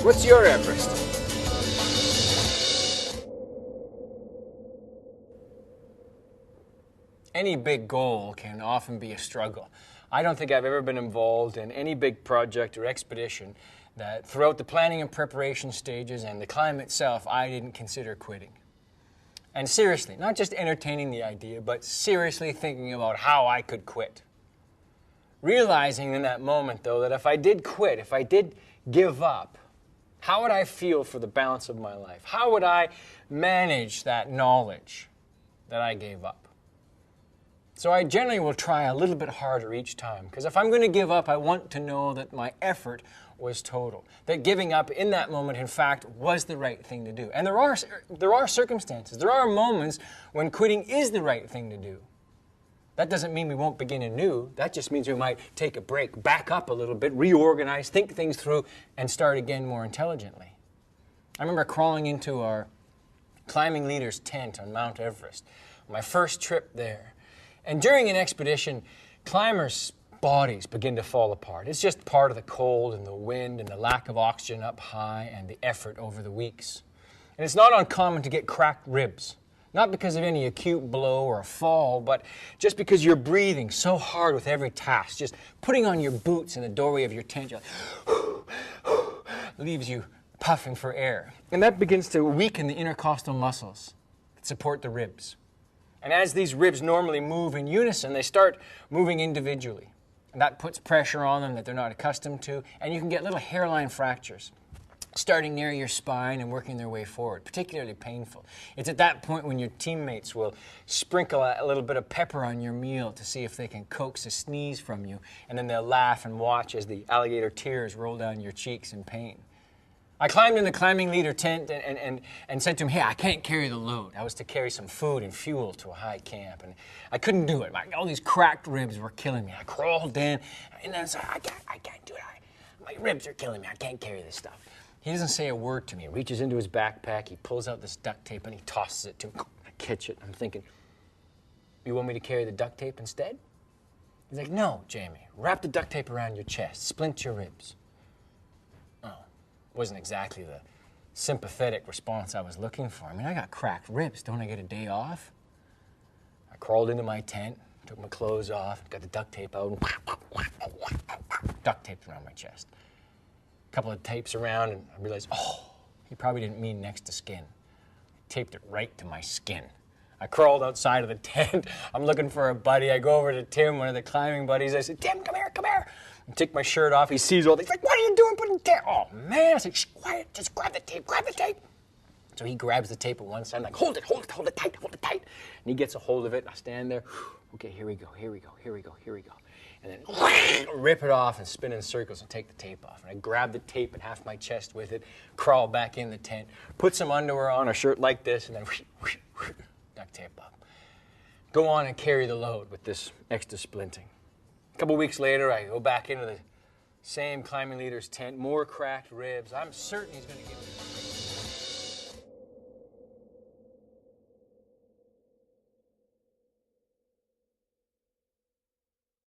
What's your Everest? Any big goal can often be a struggle. I don't think I've ever been involved in any big project or expedition that throughout the planning and preparation stages and the climb itself, I didn't consider quitting. And seriously, not just entertaining the idea, but seriously thinking about how I could quit. Realizing in that moment, though, that if I did quit, if I did give up, how would I feel for the balance of my life? How would I manage that knowledge that I gave up? So I generally will try a little bit harder each time, because if I'm going to give up, I want to know that my effort was total, that giving up in that moment, in fact, was the right thing to do. And there are circumstances, there are moments when quitting is the right thing to do. That doesn't mean we won't begin anew. That just means we might take a break, back up a little bit, reorganize, think things through, and start again more intelligently. I remember crawling into our climbing leader's tent on Mount Everest, my first trip there. And during an expedition, climbers' bodies begin to fall apart. It's just part of the cold and the wind and the lack of oxygen up high and the effort over the weeks. And it's not uncommon to get cracked ribs. Not because of any acute blow or a fall, but just because you're breathing so hard with every task. Just putting on your boots in the doorway of your tent, you're like, leaves you puffing for air. And that begins to weaken the intercostal muscles that support the ribs. And as these ribs normally move in unison, they start moving individually. And that puts pressure on them that they're not accustomed to, and you can get little hairline fractures starting near your spine and working their way forward, particularly painful. It's at that point when your teammates will sprinkle a little bit of pepper on your meal to see if they can coax a sneeze from you, and then they'll laugh and watch as the alligator tears roll down your cheeks in pain. I climbed in the climbing leader tent and said to him, hey, I can't carry the load. I was to carry some food and fuel to a high camp, and I couldn't do it. All these cracked ribs were killing me. I crawled in, and then I said, I can't do it. My ribs are killing me. I can't carry this stuff. He doesn't say a word to me. He reaches into his backpack, he pulls out this duct tape, and he tosses it to me. I catch it. I'm thinking, you want me to carry the duct tape instead? He's like, no, Jamie. Wrap the duct tape around your chest. Splint your ribs. Oh, wasn't exactly the sympathetic response I was looking for. I mean, I got cracked ribs. Don't I get a day off? I crawled into my tent, took my clothes off, got the duct tape out, and duct taped around my chest. Couple of tapes around, and I realized, oh, he probably didn't mean next to skin. He taped it right to my skin. I crawled outside of the tent. I'm looking for a buddy. I go over to Tim, one of the climbing buddies. I said, Tim, come here. I take my shirt off. He sees all this. He's like, what are you doing putting the tape? Oh, man. I said, shh, quiet. Just grab the tape. So he grabs the tape at one side. I'm like, hold it tight. And he gets a hold of it. I stand there. Okay, here we go. And then rip it off and spin in circles and take the tape off. And I grab the tape and half my chest with it, crawl back in the tent, put some underwear on, a shirt like this, and then duct tape up. Go on and carry the load with this extra splinting. A couple weeks later, I go back into the same climbing leader's tent, more cracked ribs. I'm certain he's going to give me